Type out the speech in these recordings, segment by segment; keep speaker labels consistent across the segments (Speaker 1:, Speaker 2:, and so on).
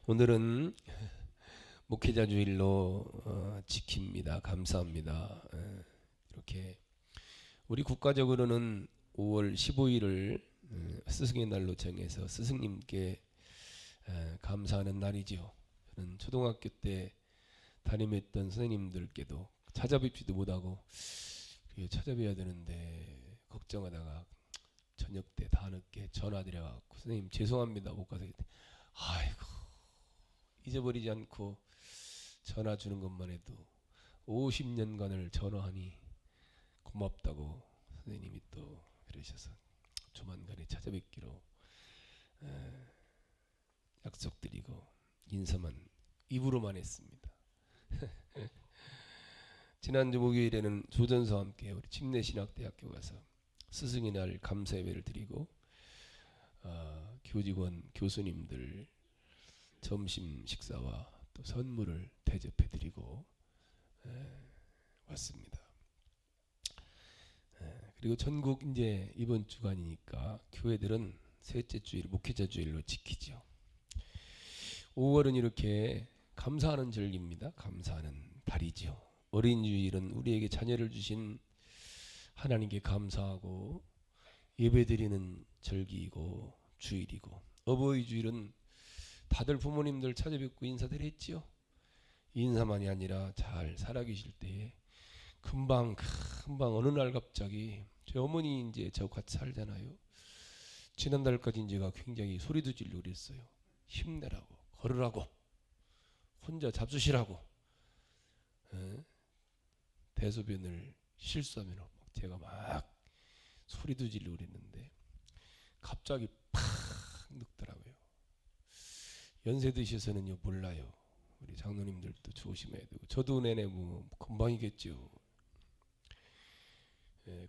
Speaker 1: 오늘은 목회자 주일로 지킵니다. 감사합니다. 이렇게 우리 국가적으로는 5월 15일을 스승의 날로 정해서 스승님께 감사하는 날이지요. 저는 초등학교 때 담임했던 선생님들께도 찾아뵙지도 못하고 찾아뵈야 되는데 걱정하다가 저녁 때 다 늦게 전화드려갖고 선생님 죄송합니다 못 가서 아이고 잊어버리지 않고 전화 주는 것만 해도 50년간을 전화하니 고맙다고 선생님이 또 그러셔서 조만간에 찾아뵙기로 약속드리고 인사만 입으로만 했습니다. 지난주 목요일에는 조전서와 함께 우리 침례신학대학교 가서 스승의 날 감사 예배를 드리고 교직원 교수님들 점심 식사와 또 선물을 대접해 드리고 왔습니다. 그리고 전국 이제 이번 주간이니까 교회들은 셋째 주일 목회자 주일로 지키죠. 5월은 이렇게 감사하는 절기입니다. 감사하는 달이죠. 어린 주일은 우리에게 자녀를 주신 하나님께 감사하고 예배드리는 절기이고 주일이고, 어버이 주일은 다들 부모님들 찾아뵙고 인사들 했지요. 인사만이 아니라 잘 살아계실 때에 금방 어느 날 갑자기 제 어머니 이제 저 같이 살잖아요. 지난달까지 제가 굉장히 소리도 지르고 그랬어요. 힘내라고, 걸으라고, 혼자 잡수시라고. 대소변을 실수하면 제가 막 소리도 지르고 그랬는데 갑자기 팍 늙더라고요. 연세 드셔서는요 몰라요. 우리 장로님들도 조심해야 되고 저도 내내 뭐 금방이겠죠.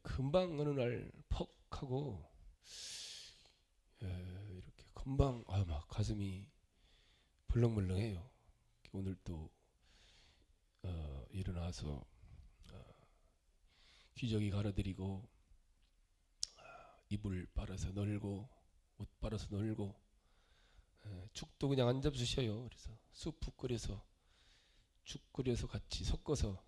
Speaker 1: 금방 어느 날 퍽 하고 이렇게 금방 막 가슴이 벌렁벌렁해요. 오늘 또 일어나서 기저귀 갈아드리고 이불 빨아서 널고 옷 빨아서 널고 죽도 그냥 안 잡수셔요. 그래서 수프 끓여서 죽 끓여서 같이 섞어서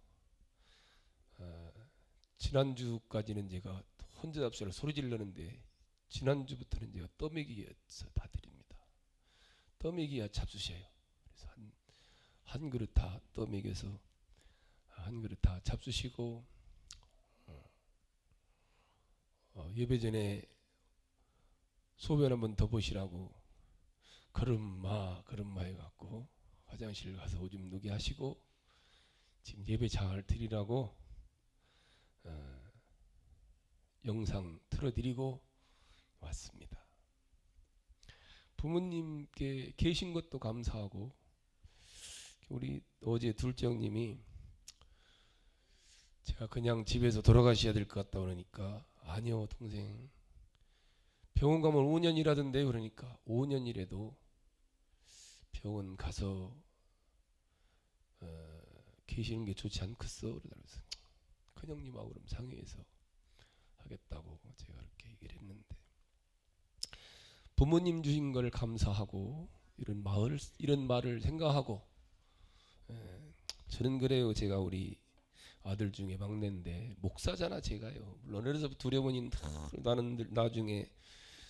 Speaker 1: 지난주까지는 제가 혼자 잡수라 소리 지르는데 지난주부터는 제가 떠먹이어서 다 드립니다. 떠먹이야 잡수셔요. 그래서 한 그릇 다 떠먹여서 한 그릇 다 잡수시고 예배 전에 소변 한번 더 보시라고 걸음마 해갖고 화장실 가서 오줌 누게 하시고 지금 예배 잘 드리라고 영상 틀어드리고 왔습니다. 부모님께 계신 것도 감사하고, 우리 어제 둘째 형님이 제가 그냥 집에서 돌아가셔야 될 것 같다 그러니까 아니요 동생 병원 가면 5년 일하던데, 그러니까 5년 일해도 병원 가서 계시는 게 좋지 않겠어? 그러더라고요. 큰형님하고 그럼 상의해서 하겠다고 제가 그렇게 얘기를 했는데, 부모님 주신 걸 감사하고 이런 말을 생각하고, 저는 그래요. 제가 우리 아들 중에 막내인데 목사잖아 제가요. 물론 어려서부터 두려워니 나는 나중에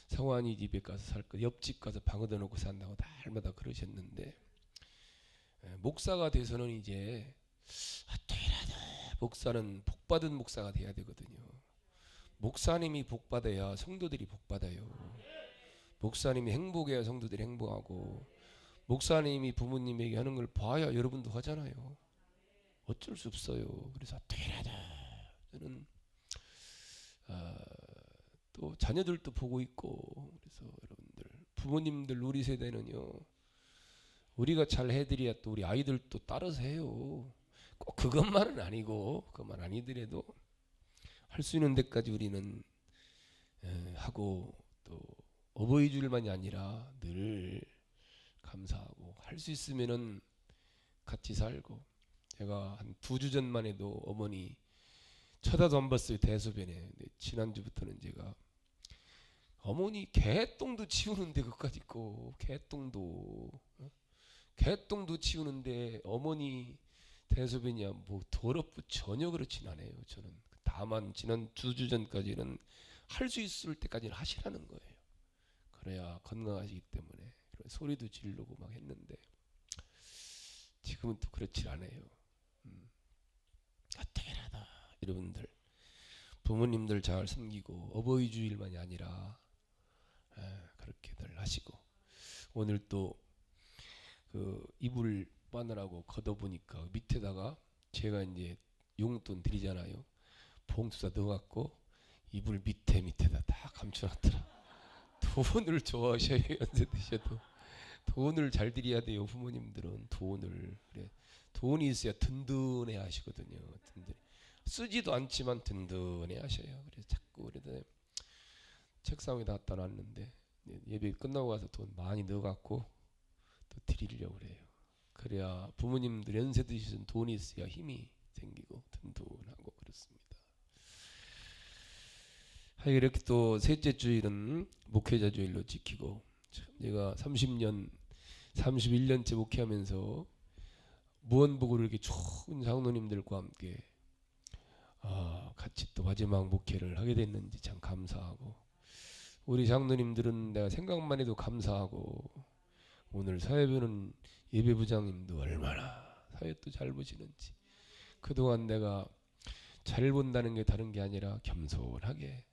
Speaker 1: 성환이 집에 가서 살 거, 옆집 가서 방 얻어놓고 산다고 날마다 그러셨는데, 목사가 돼서는 이제 어떻게라도 목사는 복받은 목사가 돼야 되거든요. 목사님이 복받아야 성도들이 복받아요. 목사님이 행복해야 성도들이 행복하고, 목사님이 부모님에게 하는 걸 봐야 여러분도 하잖아요. 어쩔 수 없어요. 그래서 어떻게라도 저는 또 자녀들도 보고 있고, 그래서 여러분들 부모님들 우리 세대는요 우리가 잘 해드려야 또 우리 아이들도 따라서 해요. 꼭 그것만은 아니고, 그것만 아니더라도 할 수 있는 데까지 우리는 하고, 또 어버이 주일만이 아니라 늘 감사하고 할 수 있으면은 같이 살고. 제가 한 2주 전만 해도 어머니 쳐다도 안 봤어요. 대소변에. 지난주부터는 제가 어머니 개똥도 치우는데 그까짓 거 개똥도 개똥도 치우는데 어머니 대소변이야 뭐 더럽고 전혀 그렇진 않아요. 저는 다만 지난 2주 전까지는 할 수 있을 때까지는 하시라는 거예요. 그래야 건강하시기 때문에 소리도 지르고 막 했는데 지금은 또 그렇지 않아요. 어떻게라도 여러분들 부모님들 잘 섬기고 어버이 주일만이 아니라 그렇게들 하시고 오늘 또 그 이불 마느라고 걷어보니까 밑에다가 제가 이제 용돈 드리잖아요. 봉투다 넣어갖고 이불 밑에다 다 감춰놨더라. 돈을 좋아하셔요. 연세 드셔도 돈을 잘 드려야 돼요. 부모님들은 돈을 그래. 돈이 있어야 든든해 하시거든요. 든든. 쓰지도 않지만 든든해 하셔요. 그래서 자꾸 그래도 책상 위에 갖다 놨는데 예배 끝나고 가서 돈 많이 넣어갖고 또 드리려고 그래요. 그래야 부모님들 연세 드시는 돈이 있어야 힘이 생기고 든든하고 그렇습니다. 이렇게 또 셋째 주일은 목회자 주일로 지키고 제가 31년째 목회하면서 무언복으로 이렇게 좋은 장로님들과 함께 같이 또 마지막 목회를 하게 됐는지 참 감사하고 우리 장로님들은 내가 생각만 해도 감사하고 오늘 사회부는 예배부장님도 얼마나 사회도 잘 보시는지 그동안 내가 잘 본다는 게 다른 게 아니라 겸손하게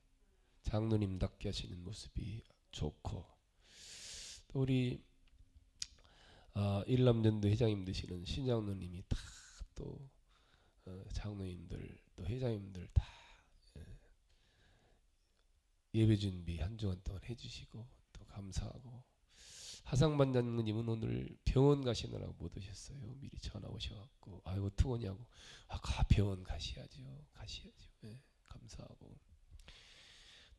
Speaker 1: 장로님답게 하시는 모습이 좋고 또 우리 일남전도 회장님 되시는 신장로님이 다 또 장로님들 또 회장님들 다 예배 준비 한 주간 동안 해주시고 또 감사하고 하상반장님은 오늘 병원 가시느라고 못 오셨어요. 미리 전화 오셔갖고 아이고 어떡하냐고 병원 가셔야죠. 네, 감사하고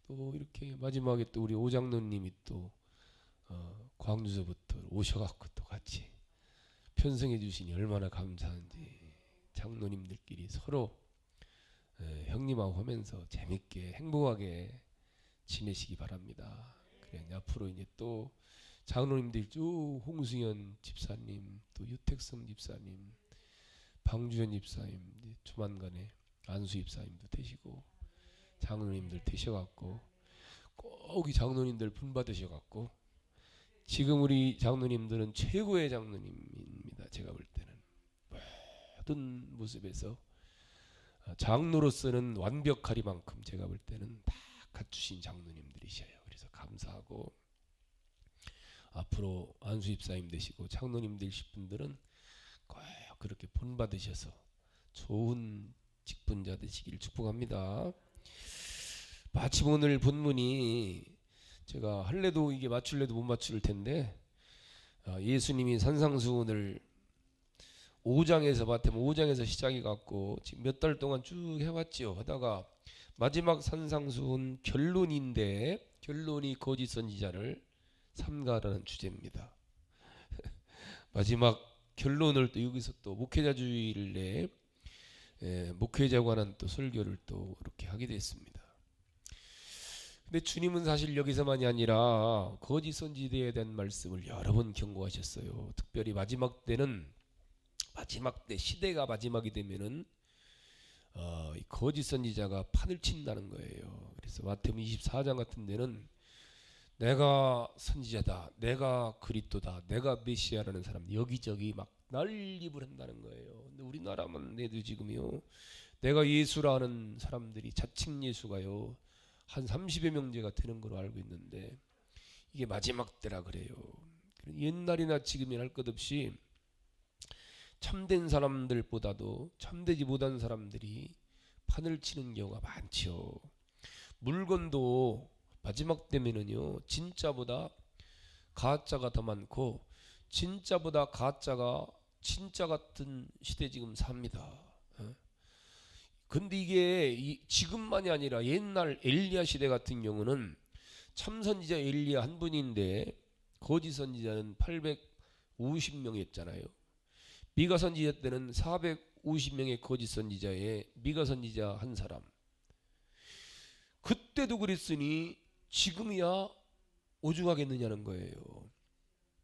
Speaker 1: 또 이렇게 마지막에 또 우리 오장로님이 또 광주서부터 오셔갖고 또 같이 편성해 주시니 얼마나 감사한지 장로님들끼리 서로 형님하고 하면서 재밌게 행복하게 지내시기 바랍니다. 그래 앞으로 이제 또 장로님들 쭉 홍승현 집사님 또 유택성 집사님 방주현 집사님 이제 조만간에 안수 집사님도 되시고 장로님들 되셔갖고 꼭 이 장로님들 분받으셔갖고 지금 우리 장로님들은 최고의 장로님입니다. 제가 볼 때는 모든 모습에서 장로로서는 완벽하리만큼 제가 볼 때는 다 갖추신 장로님들이셔요. 그래서 감사하고 앞으로 안수 집사님 되시고 장로님 되실 분들은 꼭 그렇게 본받으셔서 좋은 직분자 되시길 축복합니다. 마침 오늘 본문이 제가 할래도 이게 맞출래도 못 맞출 텐데 예수님이 산상수훈을 5장에서 마태복음 5장에서 시작해 갖고 지금 몇 달 동안 쭉 해왔죠. 하다가 마지막 산상수훈 결론인데 결론이 거짓 선지자를 삼가라는 주제입니다. 마지막 결론을 또 여기서 또 목회자 주일에 목회자에 관한 또 설교를 또 이렇게 하게 됐습니다. 근데 주님은 사실 여기서만이 아니라 거짓 선지자에 대한 말씀을 여러 번 경고하셨어요. 특별히 마지막 때는 마지막 때 시대가 마지막이 되면은 이 거짓 선지자가 판을 친다는 거예요. 그래서 마태복음 24장 같은 데는 내가 선지자다, 내가 그리스도다, 내가 메시아라는 사람 여기저기 막 난립을 한다는 거예요. 근데 우리나라만 해도 지금요, 내가 예수라는 사람들이 자칭 예수가요 한 30여 명제가 되는 걸로 알고 있는데 이게 마지막 때라 그래요. 옛날이나 지금이나 할 것 없이 참된 사람들보다도 참되지 못한 사람들이 판을 치는 경우가 많죠. 물건도 마지막 때면은요 진짜보다 가짜가 더 많고 진짜보다 가짜가 진짜 같은 시대 지금 삽니다. 근데 이게 지금만이 아니라 옛날 엘리야 시대 같은 경우는 참선지자 엘리야 한 분인데 거짓 선지자는 850명이었잖아요. 미가 선지자 때는 450명의 거짓 선지자에 미가 선지자 한 사람. 그때도 그랬으니 지금이야 오죽하겠느냐는 거예요.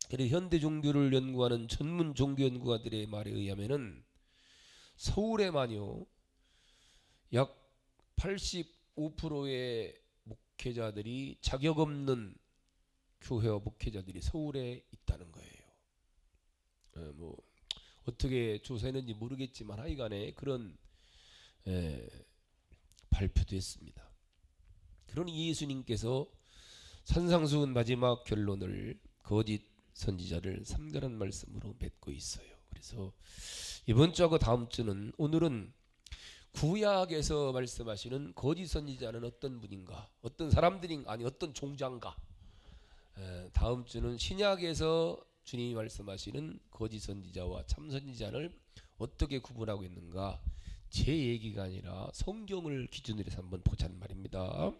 Speaker 1: 그래서 현대 종교를 연구하는 전문 종교 연구가들의 말에 의하면은 서울에만요 약 85%의 목회자들이 자격 없는 교회와 목회자들이 서울에 있다는 거예요. 뭐 어떻게 조사했는지 모르겠지만 하여간에 그런 발표도 했습니다. 그러니 예수님께서 산상수훈 마지막 결론을 거짓 선지자를 삼가라는 말씀으로 맺고 있어요. 그래서 이번 주하고 다음 주는 오늘은 구약에서 말씀하시는 거짓 선지자는 어떤 분인가, 어떤 사람들인가, 아니 어떤 종자인가. 다음 주는 신약에서 주님이 말씀하시는 거짓 선지자와 참 선지자를 어떻게 구분하고 있는가, 제 얘기가 아니라 성경을 기준으로 해서 한번 보자는 말입니다.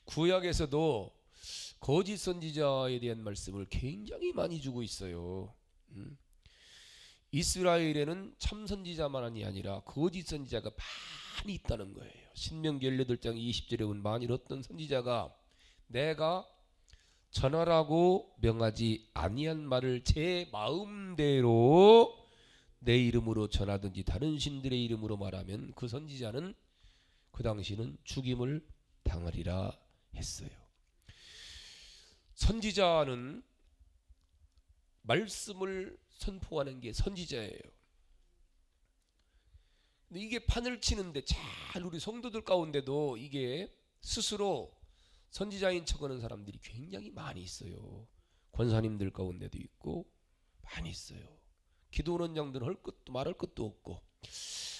Speaker 1: 구약에서도 거짓 선지자에 대한 말씀을 굉장히 많이 주고 있어요. 이스라엘에는 참 선지자만이 아니라 거짓 선지자가 많이 있다는 거예요. 신명기 18장 20절에 보면 만일 어떤 선지자가 내가 전하라고 명하지 아니한 말을 제 마음대로 내 이름으로 전하든지 다른 신들의 이름으로 말하면 그 선지자는 그 당시는 죽임을 당하리라 했어요. 선지자는 말씀을 선포하는 게 선지자예요. 근데 이게 판을 치는데 잘 우리 성도들 가운데도 이게 스스로 선지자인 척하는 사람들이 굉장히 많이 있어요. 권사님들 가운데도 있고 많이 있어요. 기도하는 장들은 할 것도 말할 것도 없고.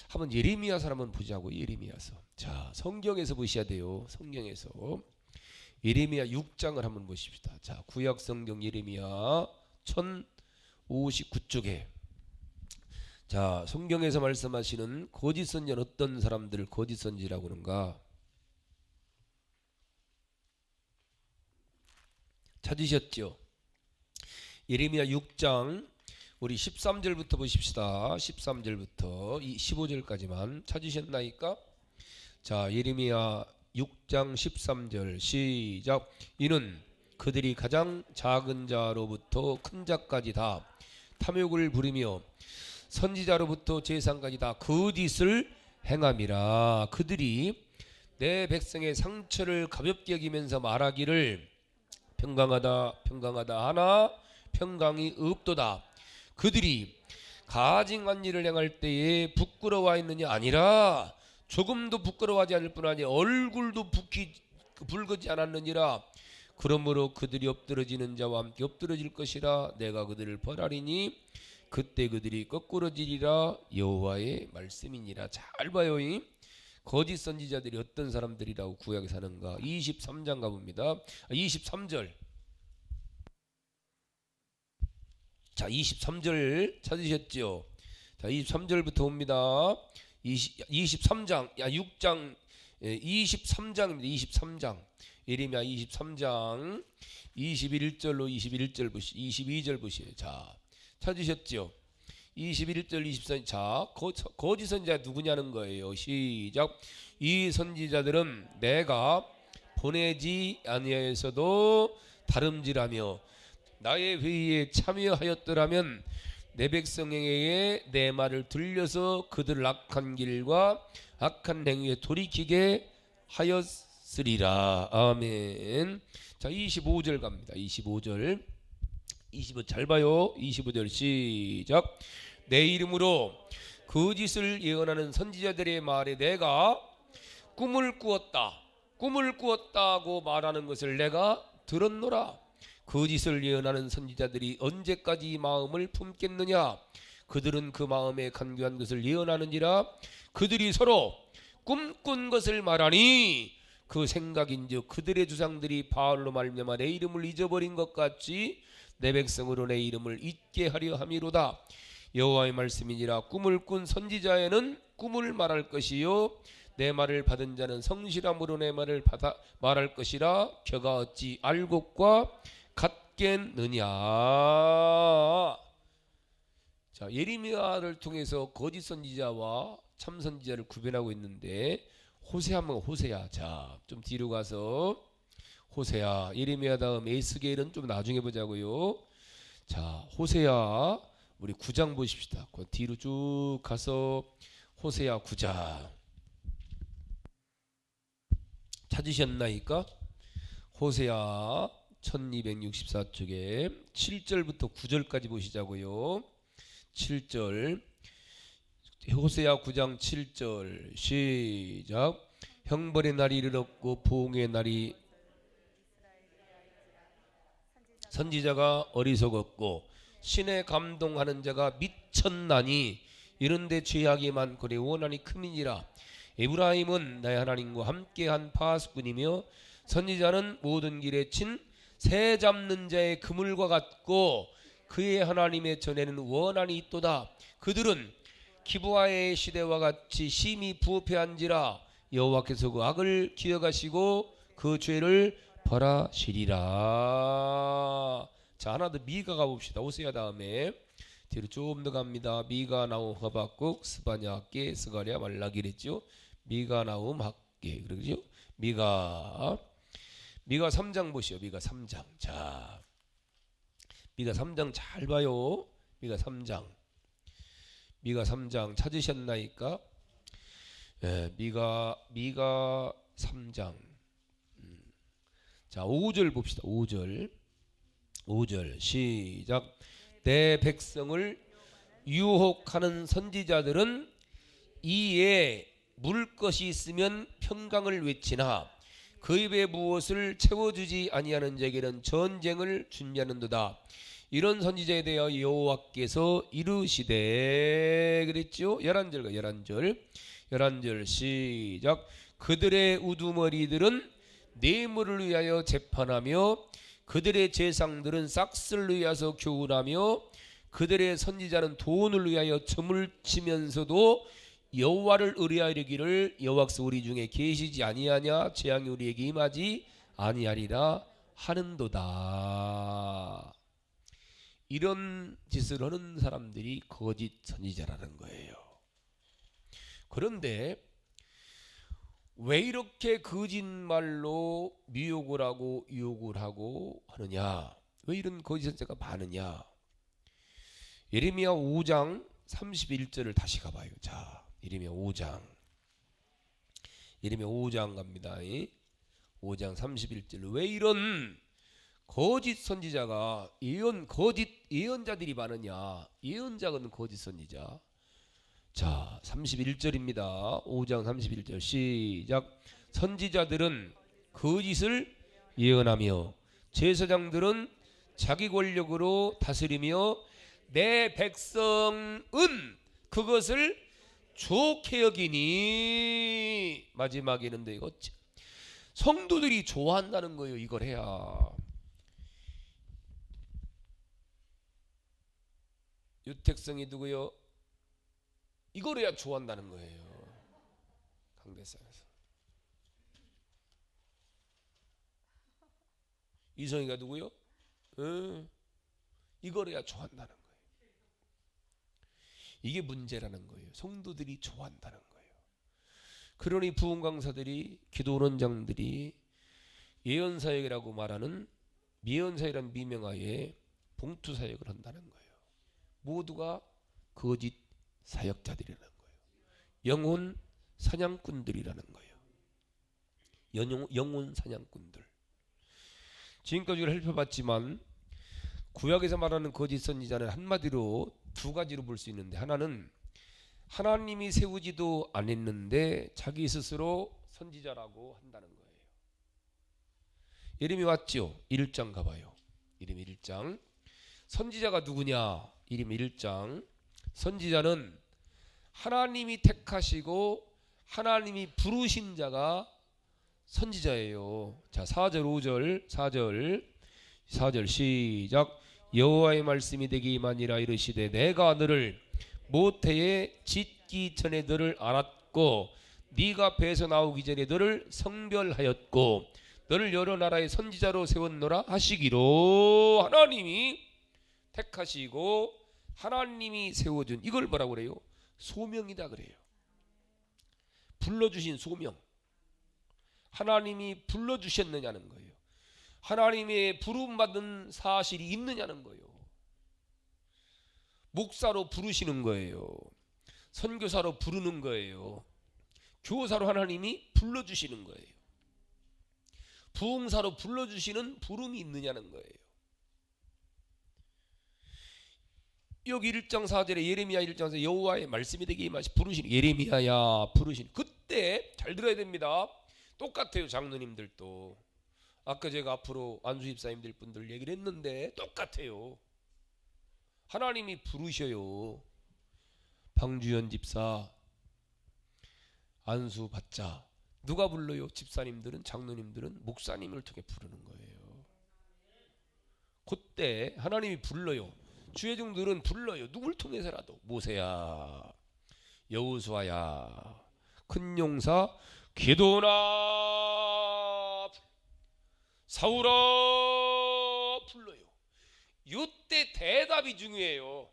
Speaker 1: 한번 예레미야서 한번 보자고. 예레미야서. 자, 성경에서 보셔야 돼요. 성경에서 예레미야 6장을 한번 보십시다. 자, 구약 성경 예레미야 1059쪽에 자, 성경에서 말씀하시는 거짓 선지자는 어떤 사람들을 거짓 선지라고 하는가? 찾으셨죠? 예레미야 6장 우리 13절부터 보십시다. 13절부터 15절까지만 찾으셨나이까? 자, 예레미야 6장 13절 시작. 이는 그들이 가장 작은 자로부터 큰 자까지 다 탐욕을 부리며 선지자로부터 제사장까지 다 거짓을 행함이라. 그들이 내 백성의 상처를 가볍게 여기면서 말하기를 평강하다 평강하다 하나 평강이 없도다. 그들이 가증한 일을 행할 때에 부끄러워했느냐 아니라 조금도 부끄러워하지 않을 뿐 아니라 얼굴도 붉지 않았느니라. 그러므로 그들이 엎드러지는 자와 함께 엎드러질 것이라. 내가 그들을 벌하리니 그때 그들이 거꾸러지리라. 여호와의 말씀이니라. 잘 봐요. 거짓 선지자들이 어떤 사람들이라고 구약에 사는가. 23장 가봅니다. 23절. 자, 23절 찾으셨죠? 자, 23절부터 봅니다. 23장, 6장, 23장입니다. 23장. 예레미야 23장 21절로 21절 보시, 22절 보시요. 자, 찾으셨죠? 21절 24절. 자, 거짓 선지자 누구냐는 거예요. 시작. 이 선지자들은 내가 보내지 아니하여서도 다름질하며 나의 회의에 참여하였더라면 내 백성에게 내 말을 들려서 그들을 악한 길과 악한 행위에 돌이키게 하였으리라. 아멘. 자, 25절 갑니다. 25절. 25절 잘 봐요. 25절 시작. 내 이름으로 거짓을 예언하는 선지자들의 말에 내가 꿈을 꾸었다고 말하는 것을 내가 들었노라. 거짓을 예언하는 선지자들이 언제까지 마음을 품겠느냐? 그들은 그 마음에 간교한 것을 예언하는지라. 그들이 서로 꿈꾼 것을 말하니 그 생각인즉 그들의 주상들이 바알로 말미암아 내 이름을 잊어버린 것 같이 내 백성으로 내 이름을 잊게 하려 함이로다. 여호와의 말씀이니라. 꿈을 꾼 선지자에는 꿈을 말할 것이요 내 말을 받은 자는 성실함으로 내 말을 받아 말할 것이라. 겨가 어찌 알곡과 같겠느냐. 자, 예레미야를 통해서 거짓 선지자와 참 선지자를 구별하고 있는데 호세아면 호세아. 자, 좀 뒤로 가서 호세아. 예레미야 다음 에스겔은 좀 나중에 보자고요. 자, 호세아 우리 9장 보십시다. 그 뒤로 쭉 가서 호세아 9장 찾으셨나이까? 호세아 1264쪽에 7절부터 9절까지 보시자고요. 7절 호세아 9장 7절 시작. 형벌의 날이 이르렀고 부흥의 날이 선지자가 어리석었고 신에 감동하는 자가 미쳤나니 이런데 죄악이 많거니 원한이 크민이라. 에브라임은 나의 하나님과 함께한 파수꾼이며 선지자는 모든 길에 친 새 잡는 자의 그물과 같고 그의 하나님의 전에는 원한이 있도다. 그들은 기브아의 시대와 같이 심히 부패한지라. 여호와께서 그 악을 기억하시고 그 죄를 벌하시리라. 자, 하나 더 미가 가봅시다. 호세아 다음에 뒤로 좀 더 갑니다. 미가 나움 하박국 스바냐 학계 스가랴 말라기 이랬죠. 미가 나움 학계 그러죠. 미가 3장 보시오. 미가 3장. 자, 미가 3장 잘 봐요. 미가 3장 찾으셨나이까? 예, 미가 3장. 자, 5절 봅시다. 5절 시작. 내 백성을 유혹하는 선지자들은 이에 물 것이 있으면 평강을 외치나 그 입에 무엇을 채워주지 아니하는 자에게는 전쟁을 준비하는도다. 이런 선지자에 대하여 여호와께서 이르시되 그랬죠. 11절 시작. 그들의 우두머리들은 뇌물을 위하여 재판하며 그들의 제상들은 싹스를 위하여 교훈하며 그들의 선지자는 돈을 위하여 점을 치면서도 여호와를 의뢰하기를 여호와께서 우리 중에 계시지 아니하냐 재앙이 우리에게 임하지 아니하리라 하는도다. 이런 짓을 하는 사람들이 거짓 선지자라는 거예요. 그런데 왜 이렇게 거짓말로 미혹을 하고 유혹을 하고 하느냐? 왜 이런 거짓 선지자가 많으냐? 예레미야 5장 31절을 다시 가봐요. 자, 예레미야 5장 갑니다. 5장 31절. 왜 이런 거짓 선지자가 거짓 예언자들이 많으냐? 예언자는 거짓 선지자. 자, 31절입니다. 5장 31절 시작. 선지자들은 거짓을 예언하며 제사장들은 자기 권력으로 다스리며 내 백성은 그것을 좋게 여기니. 마지막에는 이거 성도들이 좋아한다는 거예요. 이걸 해야. 유택성이 누구요? 이걸 해야 좋아한다는 거예요. 강대상에서 이성이가 누구요? 이걸 해야 좋아한다는 거예요. 이게 문제라는 거예요. 성도들이 좋아한다는 거예요. 그러니 부흥 강사들이 기도 원장들이 예언 사역이라고 말하는 예언 사역이라는 미명하에 봉투 사역을 한다는 거예요. 모두가 거짓 사역자들이라는 거예요. 영혼 사냥꾼들이라는 거예요. 영혼 사냥꾼들. 지금까지 우리가 살펴봤지만 구약에서 말하는 거짓 선지자는 한마디로 두 가지로 볼 수 있는데, 하나는 하나님이 세우지도 않았는데 자기 스스로 선지자라고 한다는 거예요. 예레미야 왔죠? 1장 가봐요. 예레미야 1장. 선지자가 누구냐? 예레미야 1장. 선지자는 하나님이 택하시고 하나님이 부르신 자가 선지자예요. 자, 4절 5절 4절 시작. 여호와의 말씀이 내게 임하니라. 이르시되 내가 너를 모태에 짓기 전에 너를 알았고 네가 배에서 나오기 전에 너를 성별하였고 너를 여러 나라의 선지자로 세웠노라 하시기로. 하나님이 택하시고 하나님이 세워준 이걸 뭐라고 그래요? 소명이다 그래요. 불러주신 소명. 하나님이 불러주셨느냐는 거예요. 하나님의 부름받은 사실이 있느냐는 거예요. 목사로 부르시는 거예요. 선교사로 부르는 거예요. 교사로 하나님이 불러주시는 거예요. 부흥사로 불러주시는 부름이 있느냐는 거예요. 여기 1장 4절에 예레미야 1장 4절에 여호와의 말씀이 되게 임하시 부르시는 예레미야야 부르시는 그때 잘 들어야 됩니다. 똑같아요. 장로님들도 아까 제가 앞으로 안수집사님들 분들 얘기를 했는데 똑같아요. 하나님이 부르셔요. 방주연 집사 안수 받자. 누가 불러요? 집사님들은 장로님들은 목사님을 통해 부르는 거예요. 그때 하나님이 불러요. 주의 종들은 불러요. 누굴 통해서라도. 모세야, 여호수아야, 큰 용사 기도나, 사울아 불러요. 이때 대답이 중요해요.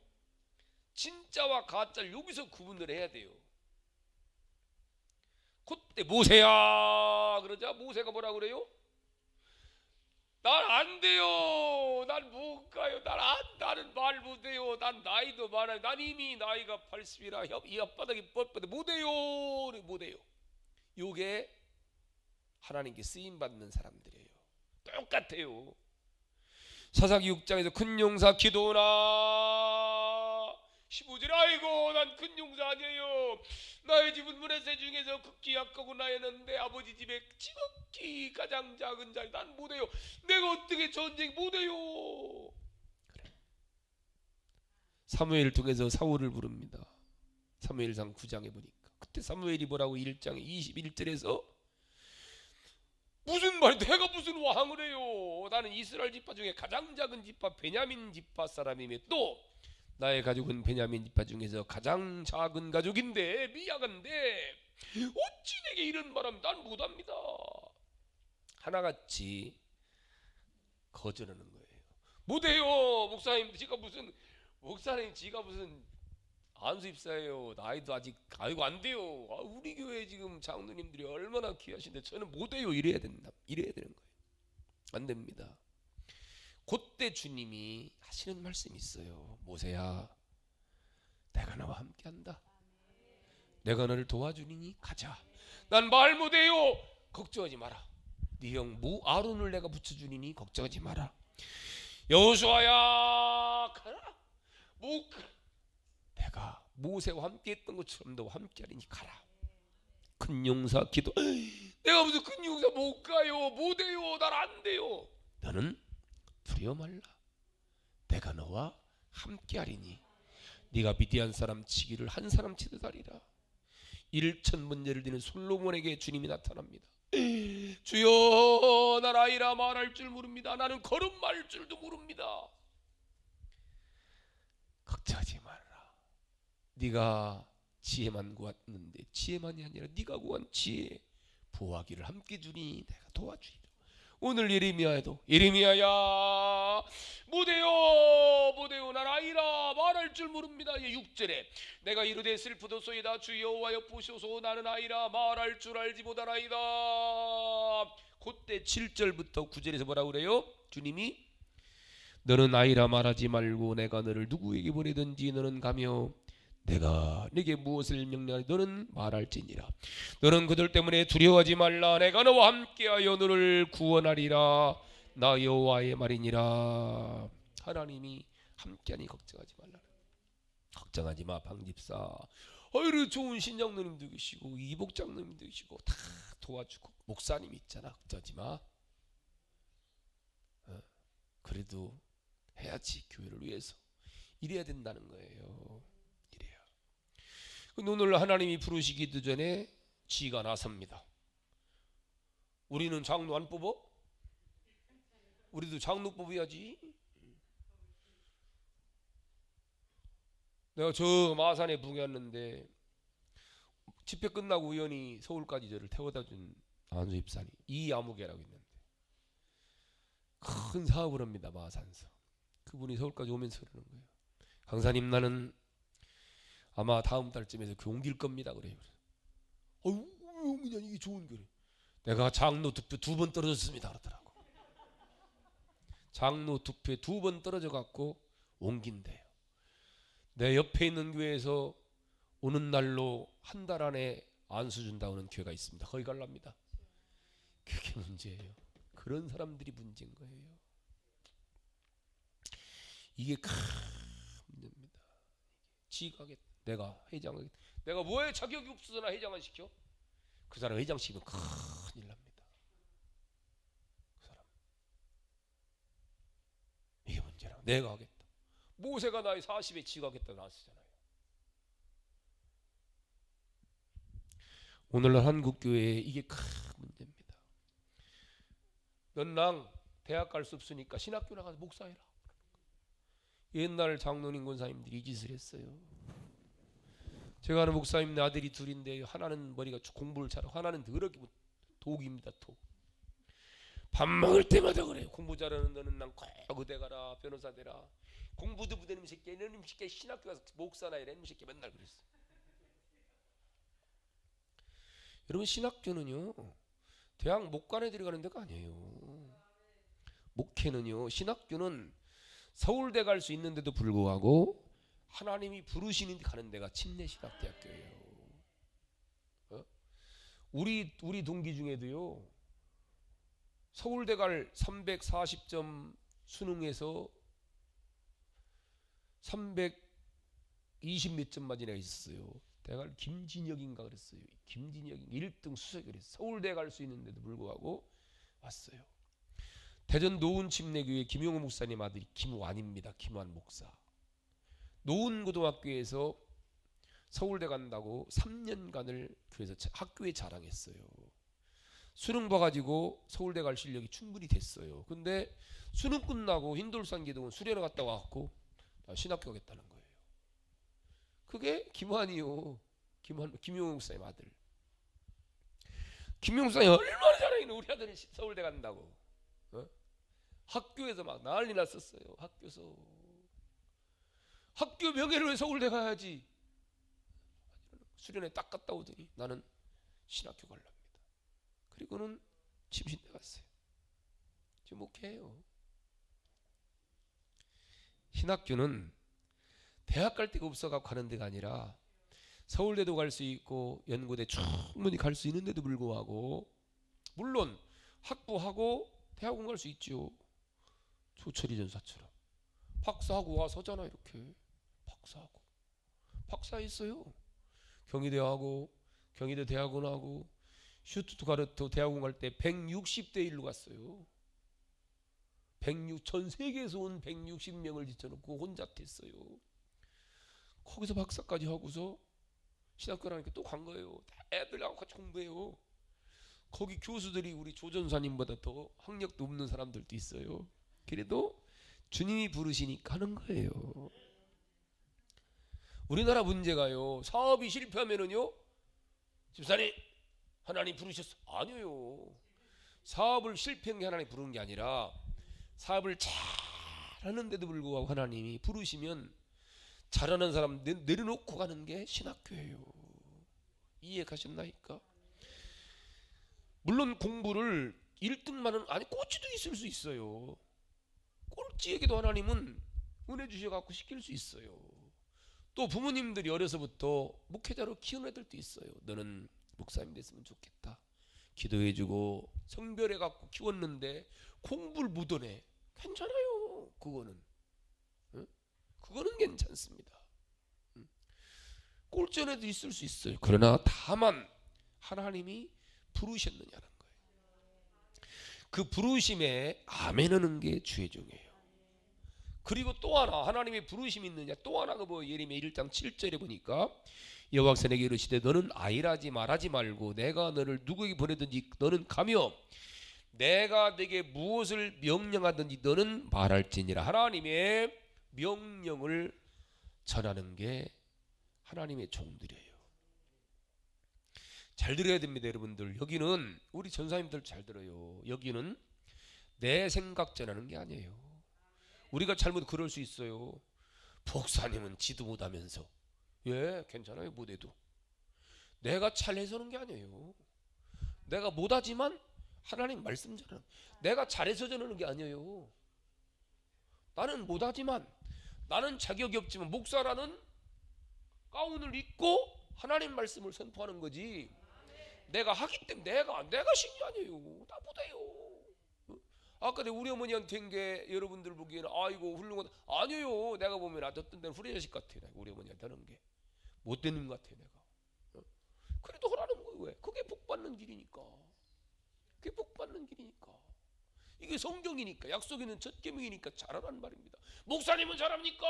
Speaker 1: 진짜와 가짜를 여기서 구분을 해야 돼요. 그때 모세야 그러자 모세가 뭐라 그래요? 난 안 돼요. 난 못 가요. 나는 말 못해요. 난 나이도 많아요. 난 이미 나이가 80이라 이 앞바닥이 뻣뻣해. 못해요. 요게 하나님께 쓰임받는 사람들이에요. 똑같아요. 사사기 6장에서 큰 용사 기도나 15절 아이고 난 큰 용사 아니에요. 나의 집은 문에세 중에서 극히 약하고 나에는 내 아버지 집에 지극히 가장 작은 자리. 난 못해요. 내가 어떻게 전쟁 못해요. 그래. 사무엘을 통해서 사울을 부릅니다. 사무엘상 9장에 보니까 그때 사무엘이 뭐라고 1장에 21절에서 무슨 말이 내가 무슨 왕을 해요. 나는 이스라엘 지파 중에 가장 작은 지파 베냐민 지파 사람이며 또 나의 가족은 베냐민 지파 중에서 가장 작은 가족인데 미약한데 어찌 내게 이런 말하면 난 못합니다. 하나같이 거절하는 거예요. 못해요. 목사님 지가 무슨 목사님 지가 무슨 안수입사예요. 나이도 아직 아이고 안 돼요. 우리 교회 지금 장로님들이 얼마나 귀하신데 저는 못해요. 이래야 되는 거예요. 안 됩니다. 그때 주님이 하시는 말씀이 있어요. 모세야, 내가 너와 함께한다. 내가 너를 도와주니니 가자. 난 말 못해요. 걱정하지 마라. 네 형 아론을 내가 붙여주니니 걱정하지 마라. 여호수아야 가라. 내가 모세와 함께했던 것처럼 너와 함께하리니 가라. 큰 용사 기도. 내가 무슨 큰 용사 못 가요. 못해요. 난 안 돼요. 너는 두려워 말라. 내가 너와 함께하리니 네가 미디안 사람 치기를 한 사람 치듯 하리라. 1,000번제를 드리는 솔로몬에게 주님이 나타납니다. 주여 난 아이라 말할 줄 모릅니다. 나는 걸음말 줄도 모릅니다. 걱정하지 말라. 네가 지혜만 구했는데 지혜만이 아니라 네가 구한 지혜 보호하기를 함께 주니 내가 도와주리라. 오늘 예레미야에도 예레미야야 못해요 난 아이라 말할 줄 모릅니다. 6절에 내가 이르되 슬프도소이다 주 여호와여 보소서 나는 아이라 말할 줄 알지 못하나이다. 그때 7절부터 9절에서 뭐라고 그래요? 주님이 너는 아이라 말하지 말고 내가 너를 누구에게 보내든지 너는 가며 내가 네게 무엇을 명령하니 너는 말할지니라. 너는 그들 때문에 두려워하지 말라. 내가 너와 함께하여 너를 구원하리라. 나 여호와의 말이니라. 하나님이 함께하니 걱정하지 말라. 걱정하지 마 방집사. 어이르 좋은 신장로님도 계시고 이복장로님도 계시고 다 도와주고 목사님 있잖아. 걱정하지 마. 그래도 해야지. 교회를 위해서 이래야 된다는 거예요. 오늘 하나님이 부르시기도 전에 지가 나섭니다. 우리는 장로 안 뽑아? 우리도 장로 뽑아야지. 내가 저 마산에 붕했는데 집회 끝나고 우연히 서울까지 저를 태워다 준 안수 입사님 이아무개라고 있는데 큰 사업을 합니다. 마산서. 그분이 서울까지 오면서 그러는 거예요. 강사님 나는 아마 다음 달쯤에서 옮길 겁니다. 그래요. 그냥 이게 좋은 거래. 내가 장로 득표 2번 떨어졌습니다. 그러더라고. 장로 득표에 2번 떨어져 갖고 옮긴대요. 내 옆에 있는 교회에서 오는 날로 한 달 안에 안수 준다는 교회가 있습니다. 거기 갈랍니다. 그게 문제예요. 그런 사람들이 문제인 거예요. 이게 큰 문제입니다. 지가겠다. 내가 회장하겠다. 내가 뭐에 자격이 없어서 나 회장 안 시켜? 그 사람 회장 시키면 큰일 납니다. 그 사람. 이게 문제라. 내가 하겠다. 모세가 나이 40에 지가겠다 나왔잖아요. 오늘날 한국교회에 이게 큰 문제입니다. 넌랑 대학 갈 수 없으니까 신학교 나가서 목사해라. 옛날 장로님 권사님들이 이 짓을 했어요. 제가 아는 목사님 아들이 둘인데 하나는 머리가 공부를 잘하고 하나는 더럽게 독입니다. 독. 밥 먹을 때마다 그래요. 공부 잘하는 너는 난 꼭 의대 가라, 변호사 되라. 공부도 못하는 새끼, 이놈 새끼 신학교 가서 목사나 이런 새끼 맨날 그랬어. 여러분 신학교는요 대학 못 가는 애들이 가는 데가 아니에요. 목회는요, 신학교는 서울대 갈 수 있는데도 불구하고 하나님이 부르시는 데 가는 데가 침례신학대학교예요. 우리 동기 중에도요 서울대 갈 340점 수능에서 320 몇 점 맞은 애가 있었어요. 대학 김진혁인가 그랬어요. 김진혁이 1등 수석이 그랬어요. 서울대 갈 수 있는데도 불구하고 왔어요. 대전 노은 침례교회 김용호 목사님 아들이 김완입니다. 김완 목사. 노은 고등학교에서 서울대 간다고 3년간을 교회에서 학교에 자랑했어요. 수능 봐가지고 서울대 갈 실력이 충분히 됐어요. 근데 수능 끝나고 흰돌산 기동은 수련회 갔다 와갖고 신학교 가겠다는 거예요. 그게 김완이요. 김용호 목사님 아들. 김용호 목사님 얼마나 자랑이네. 우리 아들은 서울대 간다고. 학교에서 막 난리 났었어요. 학교에서. 학교 명예를 위해 서울대 가야지. 수련회 딱 갔다 오더니 나는 신학교 갈랍니다. 그리고는 침신대 갔어요. 지금 목회해요. 신학교는 대학 갈 데가 없어서 가는 데가 아니라 서울대도 갈 수 있고 연고대 충분히 갈 수 있는데도 불구하고 물론 학부하고 대학원 갈 수 있죠. 조철이 전사처럼 박사하고 와서잖아. 이렇게 박사하고 박사했어요. 경희대하고 경희대 대학원하고 슈투트가르트 대학원 갈 때 160대 1로 갔어요. 전 세계에서 온 160명을 지쳐놓고 혼자 했어요. 거기서 박사까지 하고서 신학교 가니까 또 간 거예요. 애들하고 같이 공부해요. 거기 교수들이 우리 조전사님보다 더 학력도 없는 사람들도 있어요. 그래도 주님이 부르시니까 하는 거예요. 우리나라 문제가요, 사업이 실패하면은요, 집사님 하나님 부르셨어. 아니에요. 사업을 실패한 게 하나님 부르는 게 아니라 사업을 잘 하는데도 불구하고 하나님이 부르시면 잘하는 사람 내려놓고 가는 게 신학교예요. 이해가셨나이까? 물론 공부를 1등만은 아니 꼴찌도 있을 수 있어요. 꼴찌에게도 하나님은 은혜 주셔갖고 시킬 수 있어요. 또 부모님들이 어려서부터 목회자로 키운 애들도 있어요. 너는 목사님 됐으면 좋겠다. 기도해주고 성별해갖고 키웠는데 공부를 못하네. 괜찮아요. 그거는 그거는 괜찮습니다. 꼴찌 애도 있을 수 있어요. 그러나 다만 하나님이 부르셨느냐는 거예요. 그 부르심에 아멘하는 게 주의종이에요. 그리고 또 하나 하나님의 부르심이 있느냐, 또 하나가 뭐 예레미야 1장 7절에 보니까 여호와께서 내게 이르시되 너는 아일하지 말하지 말고 내가 너를 누구에게 보내든지 너는 가며 내가 네게 무엇을 명령하든지 너는 말할지니라. 하나님의 명령을 전하는 게 하나님의 종들이에요. 잘 들어야 됩니다, 여러분들. 여기는 우리 전사님들 잘 들어요. 여기는 내 생각 전하는 게 아니에요. 우리가 잘못 그럴 수 있어요. 목사님은 지도 못하면서. 예, 괜찮아요. 못해도. 내가 잘해서는 게 아니에요. 내가 못하지만 하나님 말씀 전하는. 내가 잘해서 전하는 게 아니에요. 나는 못하지만 나는 자격이 없지만 목사라는 가운을 입고 하나님 말씀을 선포하는 거지. 내가 하기 때문에 내가 신이 아니에요. 나보다요. 아까 내가 우리 어머니한테 한 게 여러분들 보기에는 아이고 훌륭하다. 아니에요. 내가 보면 어떤 때는 후레 자식 같아요. 우리 어머니한테 하는 게 못 되는 것 같아요. 내가. 그래도 하라는 거예요. 왜? 그게 복 받는 길이니까. 그게 복 받는 길이니까. 이게 성경이니까, 약속 있는 첫 계명이니까 잘하라는 말입니다. 목사님은 잘합니까?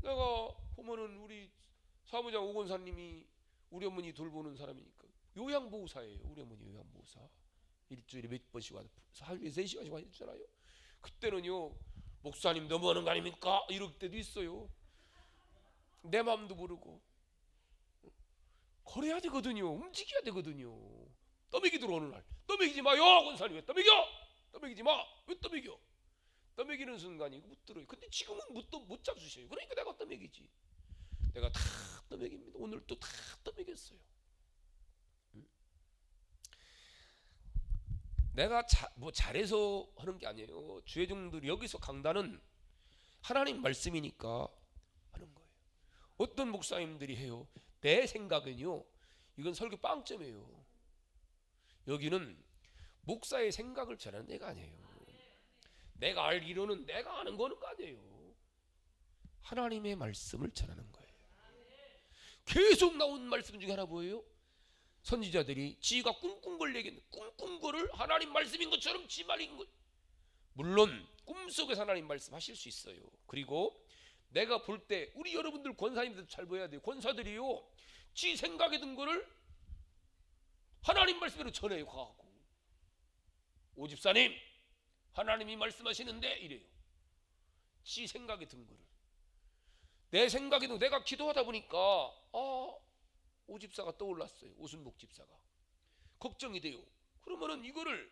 Speaker 1: 내가 보면은 우리 사무장 오건사님이 우리 어머니 돌보는 사람이니까 요양보호사예요. 우리 어머니 요양보호사. 일주일에 몇 번씩 와서 하루에 3시간씩 와 해주잖아요. 그때는요, 목사님 너무하는 거 아닙니까? 이럴 때도 있어요. 내 마음도 모르고 걸어야 되거든요. 움직여야 되거든요. 떠먹이 들어오는 날 떠먹이지 마요. 권사님 왜 떠먹여? 떠먹이지 마. 왜 떠먹여? 떠먹이는 순간이 못 들어요. 근데 지금은 못 잡수셔요. 그러니까 내가 떠먹이지. 내가 다 떠먹입니다. 오늘 또 다 떠먹였어요. 내가 잘해서 하는 게 아니에요. 주의 종들이 여기서 강단은 하나님 말씀이니까 하는 거예요. 어떤 목사님들이 해요. 내 생각은요, 이건 설교 빵점이에요. 여기는 목사의 생각을 전하는 데가 아니에요. 내가 알기로는 내가 아는 거는 아니에요. 하나님의 말씀을 전하는 거예요. 계속 나온 말씀 중에 하나 뭐예요? 선지자들이 지가 꿈꾼 얘기했는데 꿈꾼 거를 하나님 말씀인 것처럼 지 말인 것. 물론 꿈속에서 하나님 말씀 하실 수 있어요. 그리고 내가 볼 때 우리 여러분들 권사님들도 잘 보여야 돼요. 권사들이요, 지 생각에 든 거를 하나님 말씀으로 전해요. 가고 오집사님 하나님이 말씀하시는데 이래요. 지 생각에 든 거를 내 생각에 든, 내가 기도하다 보니까 오집사가 떠올랐어요. 오순복 집사가 걱정이 돼요. 그러면은 이거를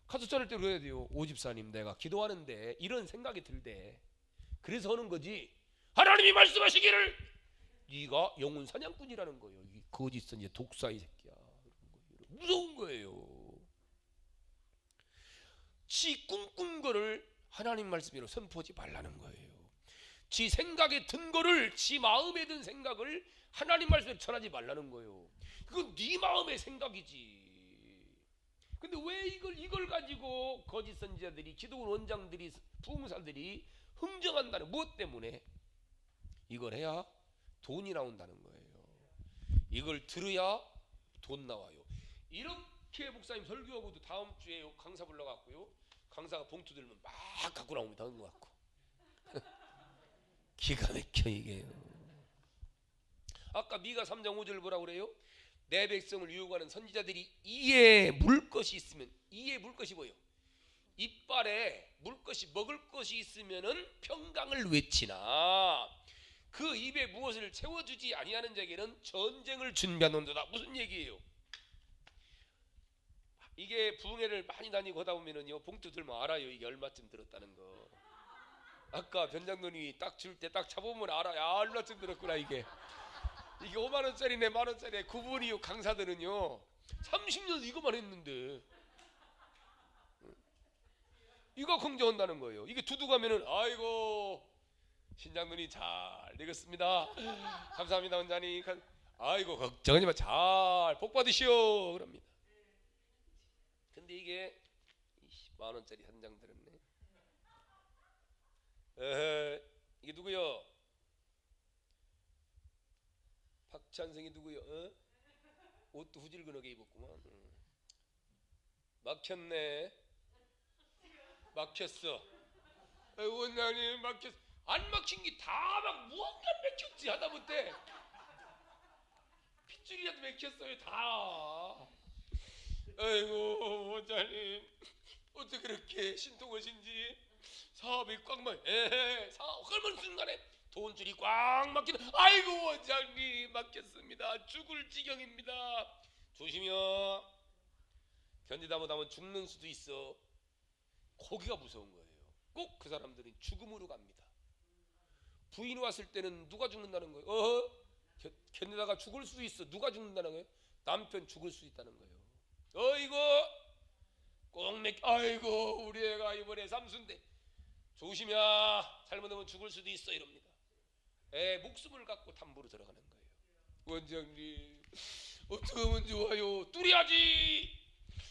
Speaker 1: 가서 전할 때 그래야 돼요. 오집사님 내가 기도하는데 이런 생각이 들대. 그래서 하는 거지. 하나님이 말씀하시기를 네가 영혼 사냥꾼이라는 거예요. 이 거짓 선지자 독사 이 새끼야. 무서운 거예요. 지 꿈꾼 거를 하나님 말씀으로 선포하지 말라는 거예요. 지 생각에 든 거를, 지 마음에 든 생각을 하나님 말씀으로 전하지 말라는 거예요. 그건 네 마음의 생각이지. 근데 왜 이걸 가지고 거짓 선지자들이, 기독원 원장들이, 부흥사들이 흥정한다는, 무엇 때문에? 이걸 해야 돈이 나온다는 거예요. 이걸 들어야 돈 나와요. 이렇게 목사님 설교하고도 다음 주에 강사 불러갖고요, 강사가 봉투 들면 막 갖고 나옵니다. 그거 갖고 기가 막혀 이게요. 아까 미가 3장 5절 뭐라고 그래요? 내 백성을 유혹하는 선지자들이 이에 물 것이 있으면, 이에 물 것이 뭐예요? 이빨에 물 것이, 먹을 것이 있으면은 평강을 외치나 그 입에 무엇을 채워주지 아니하는 자에게는 전쟁을 준비하는도다. 무슨 얘기예요? 이게 부흥회를 많이 다니고 하다 보면은요, 봉투 들면 알아요. 이게 얼마쯤 들었다는 거. 아까 변장노님이 딱 줄 때 딱 잡으면 알아. 야, 얼마쯤 들었구나. 이게 5만원짜리네, 만원짜리. 그분이 강사들은요 30년 이거만 했는데 이거 긍정한다는 거예요. 이게 두둑하면은 아이고 신장군이 잘 되겠습니다. 감사합니다 원장님. 아이고 걱정하지 마, 잘 복 받으시오 그럽니다. 근데 이게 10만원짜리 한 장 들었네. 이게 누구요? 박찬성이 누구요? 옷도 후질근하게 입었구만. 막혔네. 막혔어. 원장님 막혔어. 안 막힌 게 다 막 무언가 막혔지. 하다못해 핏줄이라도 막혔어요 다. 아이고 원장님 어떻게 그렇게 신통하신지. 사업이 꽉 막, 사업 얼마나 순간에 돈줄이 꽉 막히는. 아이고 원장님 막혔습니다. 죽을 지경입니다. 조심해요. 견디다 못하면 죽는 수도 있어. 거기가 무서운 거예요. 꼭 그 사람들은 죽음으로 갑니다. 부인이 왔을 때는 누가 죽는다는 거예요? 견디다가 죽을 수도 있어. 누가 죽는다는 거예요? 남편 죽을 수 있다는 거예요. 이거 꼭 아이고 우리 애가 이번에 삼순대. 조심이야, 잘못하면 죽을 수도 있어 이럽니다. 목숨을 갖고 담보로 들어가는 거예요. 원장님 어떻게 하면 좋아요? 뚫어야지.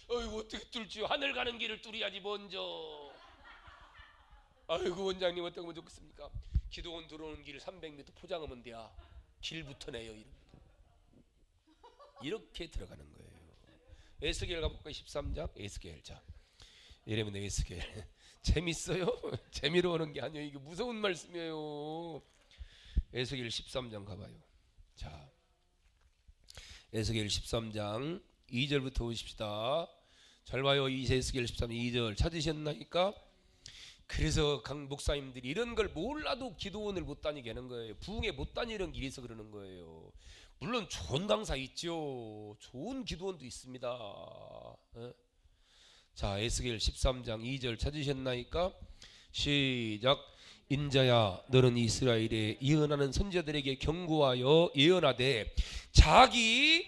Speaker 1: 어이구 어떻게 뚫지요? 하늘 가는 길을 뚫어야지 먼저. 아이고 원장님 어떻게 하면 좋겠습니까? 기도원 들어오는 길 300m 포장하면 돼야 길부터 내요 이럽니다. 이렇게 들어가는 거예요. 에스겔 가볼까요? 13장 에스겔. 자 이러면 에스겔 재밌어요? 재미로 오는 게 아니에요. 이게 무서운 말씀이에요. 에스겔 13장 가봐요. 자 에스겔 13장 2절부터 보십시다. 잘 봐요. 에스겔 13장 2절 찾으셨나니까? 그래서 강 목사님들이 이런 걸 몰라도 기도원을 못 다니게 하는 거예요. 부흥에 못 다니는 길이 있어 그러는 거예요. 물론 좋은 강사 있죠. 좋은 기도원도 있습니다. 자 에스겔 13장 2절 찾으셨나이까? 시작. 인자야 너는 이스라엘에 예언하는 선지자들에게 경고하여 예언하되 자기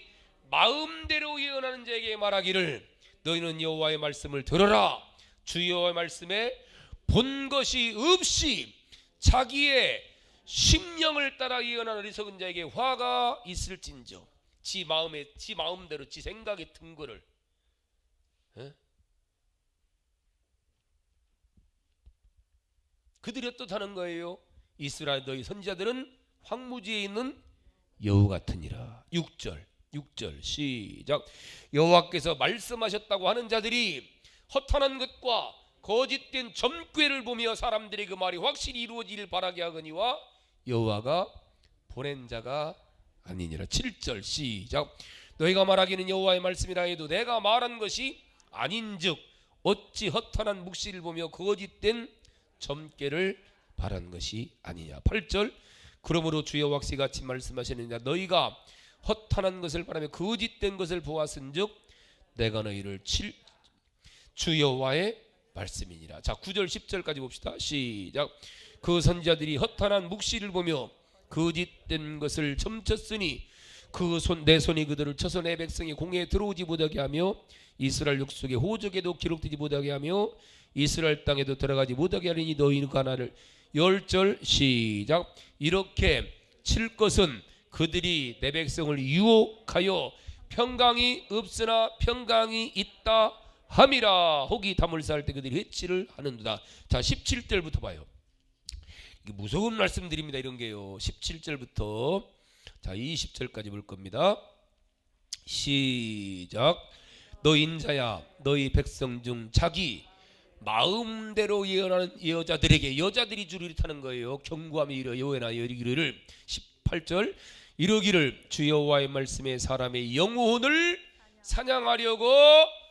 Speaker 1: 마음대로 예언하는 자에게 말하기를 너희는 여호와의 말씀을 들어라. 주 여호와의 말씀에 본 것이 없이 자기의 심령을 따라 예언하는 어리석은 자에게 화가 있을진저. 지 마음대로 지 생각에 든 거를 그들이 어떻다는 거예요? 이스라엘 너희 선지자들은 황무지에 있는 여우 같으니라. 6절 시작. 여호와께서 말씀하셨다고 하는 자들이 허탄한 것과 거짓된 점괘를 보며 사람들의 그 말이 확실히 이루어지길 바라게 하거니와 여호와가 보낸 자가 아니니라. 7절 시작. 너희가 말하기는 여호와의 말씀이라 해도 내가 말한 것이 아닌즉 어찌 허탄한 묵시를 보며 거짓된 점괘를 바란 것이 아니냐. 8절. 그러므로 주 여호와께서 같이 말씀하시느냐 너희가 허탄한 것을 바라며 거짓된 것을 보았은즉 내가 너희를 주 여호와의 말씀이니라. 자 9절 10절까지 봅시다. 시작. 그 선지자들이 허탄한 묵시를 보며 거짓된 것을 점쳤으니 내 손이 그들을 쳐서 내 백성이 공회에 들어오지 못하게 하며 이스라엘 족속의 호적에도 기록되지 못하게 하며 이스라엘 땅에도 들어가지 못하게 하리니 너희가 나를. 10절 시작. 이렇게 칠 것은 그들이 내 백성을 유혹하여 평강이 없으나 평강이 있다 함이라. 혹이 담을 쌓을 때 그들이 해치를 하는도다. 자 17절부터 봐요. 이게 무서운 말씀드립니다. 이런 게요. 17절부터 자 20절까지 볼 겁니다. 시작. 너 인자야 너희 백성 중 자기 마음대로 예언하는 여자들에게, 여자들이 주를 일타는 거예요. 경고하며 이르 여호와나 이르기를. 18절. 이르기를 주 여호와의 말씀에 사람의 영혼을 사냥하려고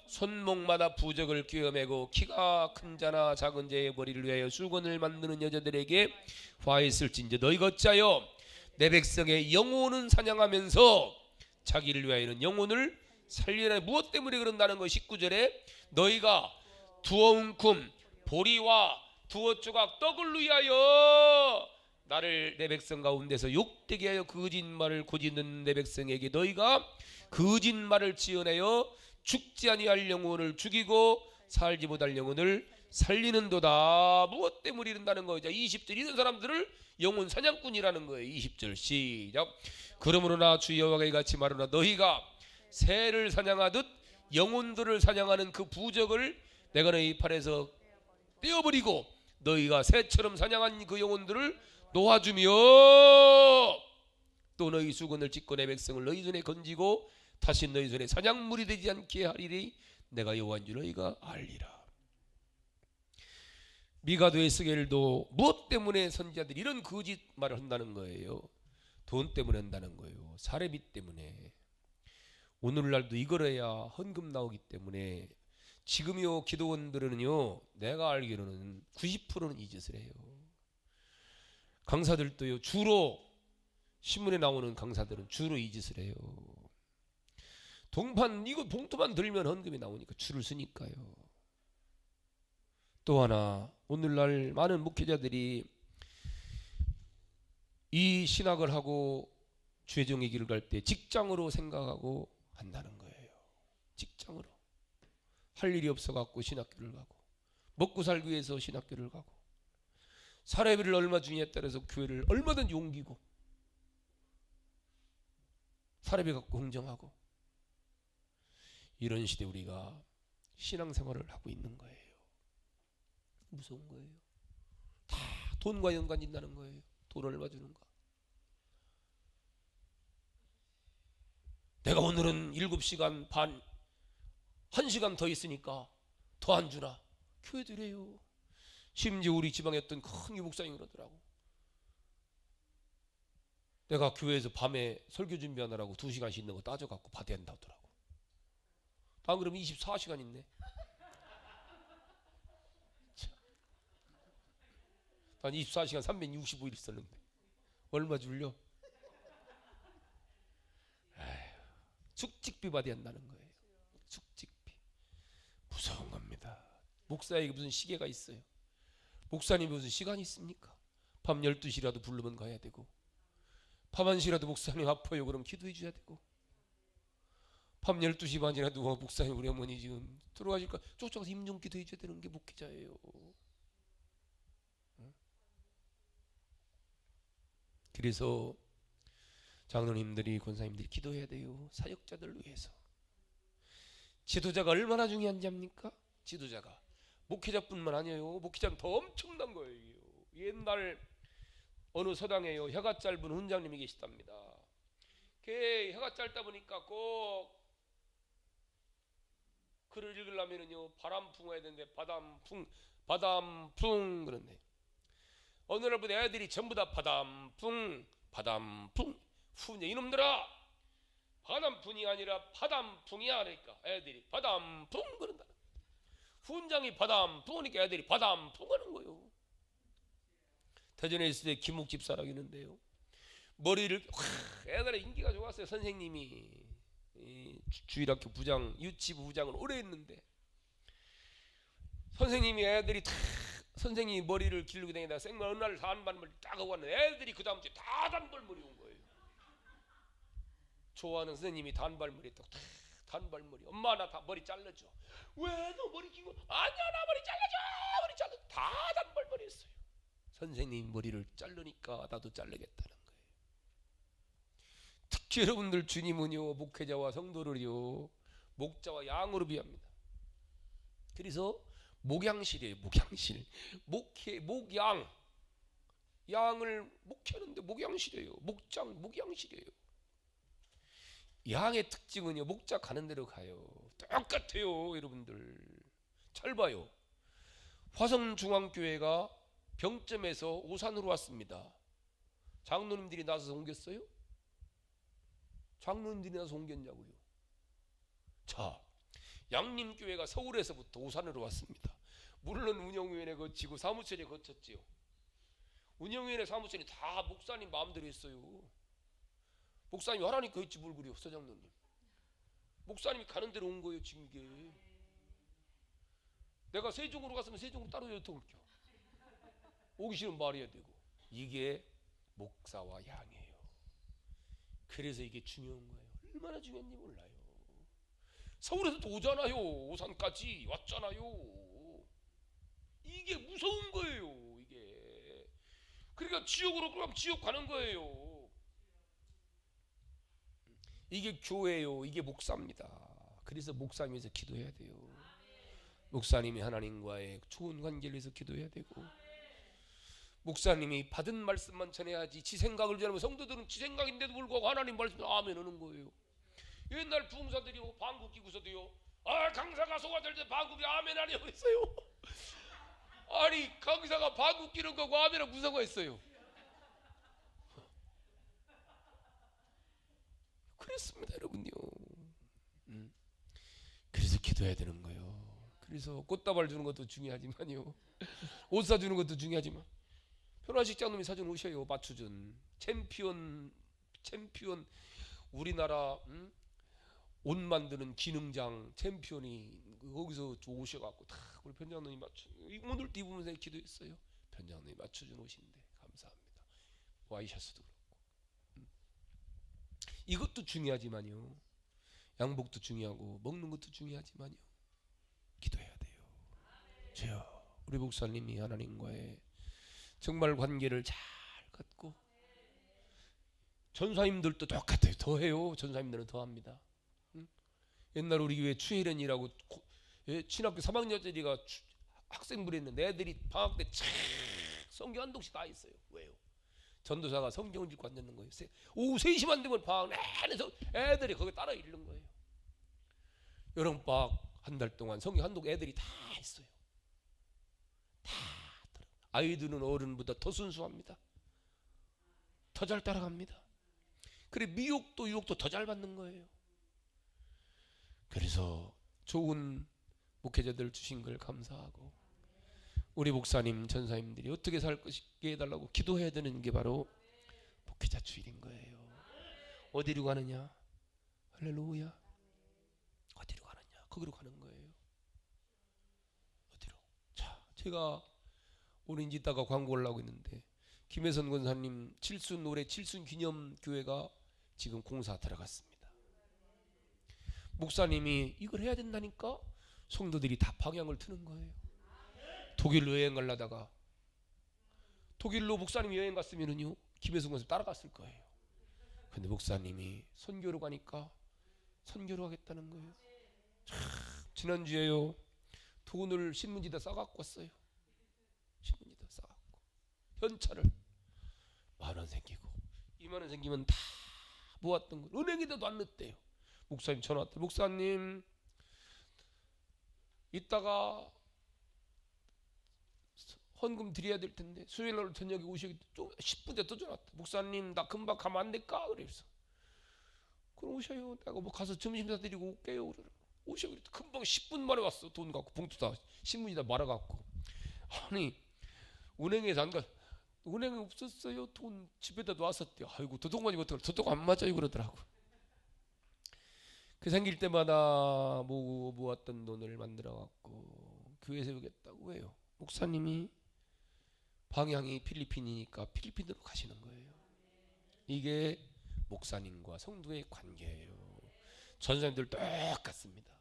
Speaker 1: 손목마다 부적을 꿰어매고 키가 큰 자나 작은 자의 머리를 위하여 수건을 만드는 여자들에게 화했을진저 너희가 어찌하여 내 백성의 영혼은 사냥하면서 자기를 위하여는 영혼을 살리라. 무엇 때문에 그런다는 거. 19절에 너희가 두어 움큼 보리와 두어 조각 떡을 위하여 나를 내 백성 가운데서 욕되게 하여 거짓말을 고짓는 내 백성에게 너희가 거짓말을 지어내어 죽지 아니할 영혼을 죽이고 살지 못할 영혼을 살리는도다. 무엇 때문에 이런다는 거죠. 20절. 이런 사람들을 영혼 사냥꾼이라는 거예요. 20절 시작. 그러므로 나 주 여호와가 이같이 말하노라 너희가 새를 사냥하듯 영혼들을 사냥하는 그 부적을 내가 너희 팔에서 떼어버리고 너희가 새처럼 사냥한 그 영혼들을 놓아주며 또 너희 수건을 찢고 내 백성을 너희 손에 건지고 다시 너희 손에 사냥물이 되지 않게 하리니 내가 여호와인 줄 너희가 알리라. 미가도 에스겔도 무엇 때문에 선지자들이 이런 거짓말을 한다는 거예요? 돈 때문에 한다는 거예요. 사례비 때문에. 오늘날도 이걸 해야 헌금 나오기 때문에. 지금요 기도원들은요 내가 알기로는 90%는 이 짓을 해요. 강사들도요 주로 신문에 나오는 강사들은 주로 이 짓을 해요. 동판 이거 봉투만 들면 헌금이 나오니까 줄을 서니까요. 또 하나 오늘날 많은 목회자들이 이 신학을 하고 죄종의 길을 갈 때 직장으로 생각하고 한다는 거예요. 직장으로 할 일이 없어갖고 신학교를 가고 먹고 살기 위해서 신학교를 가고 사례비를 얼마 주냐에 따라서 교회를 얼마든지 옮기고 사례비 갖고 흥정하고, 이런 시대 우리가 신앙생활을 하고 있는 거예요. 무서운 거예요. 다 돈과 연관이 있다는 거예요. 돈 얼마 주는가. 내가 오늘은 7시간 반 1시간 더 있으니까 더 안 주나. 교회들이에요. 심지어 우리 지방에 어떤 큰 유목사님이 그러더라고. 내가 교회에서 밤에 설교 준비하느라고 2시간씩 있는 거 따져갖고 받아야 한다고 하더라고. 난 그러면 24시간 있네. 난 24시간 365일 있었는데 얼마 줄려? 숙직비 받아야 한다는 거예요. 숙직비. 무서운 겁니다. 목사에게 무슨 시계가 있어요? 목사님이 무슨 시간이 있습니까? 밤 12시라도 부르면 가야 되고, 밤 1시라도 목사님 아파요 그럼 기도해 줘야 되고, 밤 12시 반이라도 목사님 우리 어머니 지금 들어가실까 쫓아가서 임종 기도해 줘야 되는 게 목회자예요. 그래서 장로님들이 권사님들이 기도해야 돼요. 사역자들을 위해서. 지도자가 얼마나 중요한지 압니까? 지도자가 목회자뿐만 아니에요. 목회자는 더 엄청난 거예요. 옛날 어느 서당에요 혀가 짧은 훈장님이 계시답니다. 걔 혀가 짧다 보니까 꼭 글을 읽으려면은요 바람풍 해야 되는데 바담풍 그런데 어느 날부터 애들이 전부 다 바담풍 훈장. 이놈들아 바담풍이 아니라 바담풍이야. 그러니까 애들이 바담풍 그런다. 훈장이 바담풍이니까 애들이 바담풍 하는 거예요. 대전에 있을 때 김욱 집사라고 있는데요, 머리를 애들의 인기가 좋았어요. 선생님이 주일학교 부장 유치부 부장을 오래 했는데, 선생님이 애들이 다 선생님이 머리를 기르고 다니다가 생만 어느 날 단발머리 딱 하고 왔는데 애들이 그 다음 주에 다 단발머리 온 거예요. 좋아하는 선생님이 단발머리 딱 단발머리. 엄마 나 다 머리 잘라줘. 왜 너 머리 긴 거? 아니야 나 머리 잘라줘. 머리 잘라. 다 단발머리 했어요. 선생님 머리를 자르니까 나도 자르겠다는 거예요. 특히 여러분들 주님은요 목회자와 성도를요 목자와 양으로 비합니다. 그래서 목양실이에요. 목양실. 목양 양을 목회하는데 목양실이에요. 목양실이에요. 양의 특징은요 목자 가는 대로 가요. 똑같아요. 여러분들 잘 봐요. 화성중앙교회가 병점에서 오산으로 왔습니다. 장로님들이 나서서 옮겼어요? 장로님들이 나서서 옮겼냐고요. 자, 양림교회가 서울에서부터 오산으로 왔습니다. 물론 운영위원회 거치고 사무처에 거쳤지요. 운영위원회 사무처는 다 목사님 마음대로 했어요. 목사님이 하라니까 했지 뭘 그래요. 서장로님 목사님이 가는 대로 온 거예요. 지금 이게 내가 세종으로 갔으면 세종으로 따로 요청 올게요. 오기 싫으면 말해야 되고. 이게 목사와 양이에요. 그래서 이게 중요한 거예요. 얼마나 중요한지 몰라요. 서울에서도 오잖아요. 오산까지 왔잖아요. 이게 무서운 거예요. 이게 그러니까 지옥으로 그럼 지옥 가는 거예요. 이게 교회예요. 이게 목사입니다. 그래서 목사님에서 기도해야 돼요. 목사님이 하나님과의 좋은 관계를 위해서 기도해야 되고, 목사님이 받은 말씀만 전해야지 지 생각을 전하면 성도들은 지 생각인데도 불구하고 하나님 말씀을 아멘 하는 거예요. 옛날 부흥사들이요 방구 끼고서도요 강사가 소화될 때 방구기 아멘 하냐고 했어요. 아니 강사가 방구 끼는 거고 아멘하고 무슨 상관있어요? 그랬습니다 여러분요. 그래서 기도해야 되는 거예요. 그래서 꽃다발 주는 것도 중요하지만요 옷 사주는 것도 중요하지만 변화식 장로님 사준 옷이에요. 맞춰준 챔피언 우리나라 옷 만드는 기능장 챔피언이 거기서 오셔갖고 다 우리 편장로님 맞춰. 오늘도 입으면서 기도했어요. 편장로님 맞춰준 옷인데 감사합니다. 와이셔츠도 그렇고 이것도 중요하지만요 양복도 중요하고 먹는 것도 중요하지만요 기도해야 돼요. 주여 우리 목사님이 하나님과의 정말 관계를 잘 갖고 전사님들도 똑같아요. 더 해요. 전사님들은 더 합니다. 응? 옛날 우리 교회 추혜련이라고 신학교 3학년짜리가 학생부를 했는데 애들이 방학 때 성경 한 독씩 다 있어요. 왜요? 전도사가 성경을 읽고 앉는 거예요. 오후 3시만 되면 방학 내내 애들이 거기 따라 읽는 거예요. 여름방학 한 달 동안 성경 한 독 애들이 다 했어요. 다 아이들은 어른보다 더 순수합니다. 더 잘 따라갑니다. 그래 미혹도 유혹도 더 잘 받는 거예요. 그래서 좋은 목회자들 주신 걸 감사하고 우리 목사님 전사님들이 어떻게 살 것이게 해달라고 기도해야 되는 게 바로 목회자 주일인 거예요. 어디로 가느냐? 할렐루야. 어디로 가느냐? 거기로 가는 거예요. 어디로? 자, 제가 오늘 이제 이따가 광고를 하고 있는데 김혜선 권사님 칠순 올해 칠순 기념 교회가 지금 공사 들어갔습니다. 목사님이 이걸 해야 된다니까 성도들이 다 방향을 트는 거예요. 독일로 여행 가려다가 독일로 목사님이 여행 갔으면은요 김혜선 권사님 따라갔을 거예요. 근데 목사님이 선교로 가니까 선교로 가겠다는 거예요. 참, 지난주에요 돈을 신문지에다 싸갖고 왔어요. 신문지에다 싸갖고 현찰을 10,000원 생기고 20,000원 생기면 다 모았던 걸 은행에다도 안 넣었대요. 목사님 전화 왔대. 목사님 이따가 헌금 드려야 될 텐데 수요일날 저녁에 오시기 좀 10분 전에 또 전화 왔대. 목사님 나 금방 가면 안 될까? 그래서 그럼 오셔요. 내가 뭐 가서 점심 사드리고 올게요. 오셔요. 금방 10분 만에 왔어. 돈 갖고 봉투 다 신문지다 말아갖고. 아니 은행에서 안 가. 은행에 없었어요. 돈 집에다 놨었대요. 아이고 도둑만이 어떡해. 도둑 안 맞아요 그러더라고. 그 생길 때마다 모았던 돈을 만들어 갖고 교회 세우겠다고 해요. 목사님이 방향이 필리핀이니까 필리핀으로 가시는 거예요. 이게 목사님과 성도의 관계예요. 전사님들 똑같습니다.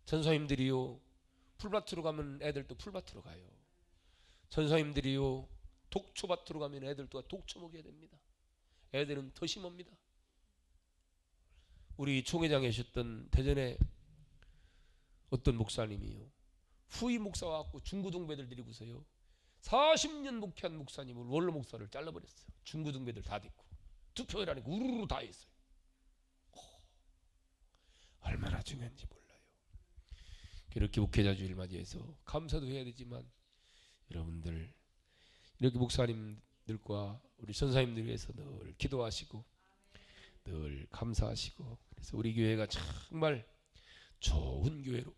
Speaker 1: 전사님들이요 풀밭으로 가면 애들도 풀밭으로 가요. 전사님들이요 독초밭으로 가면 애들도 독초 먹여야 됩니다. 애들은 더 심합니다. 우리 총회장에 계셨던 대전에 어떤 목사님이요 후임 목사 와갖고 중고등배들 데리고서요 40년 목회한 목사님을 원로 목사를 잘라버렸어요. 중고등배들 다 됐고 투표를 하니까 우르르 다 했어요. 얼마나 중요한지 몰라요. 이렇게 목회자 주일 맞이해서 감사도 해야 되지만 여러분들 이렇게 목사님들과 우리 전사님들 위해서 늘 기도하시고 늘 감사하시고 그래서 우리 교회가 정말 좋은 교회로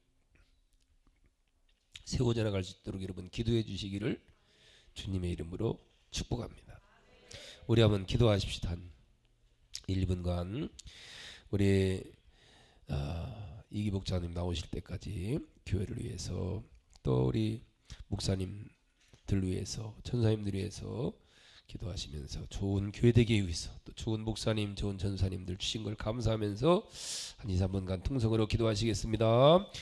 Speaker 1: 세워져 나갈 수 있도록 여러분 기도해 주시기를 주님의 이름으로 축복합니다. 우리 한번 기도하십시다. 한 1분간 우리 이기 목사님 나오실 때까지 교회를 위해서 또 우리 목사님들 위해서 전사님들 위해서 기도하시면서 좋은 교회 되기 위해서 또 좋은 목사님 좋은 전사님들 주신 걸 감사하면서 한 2, 3분간 통성으로 기도하시겠습니다.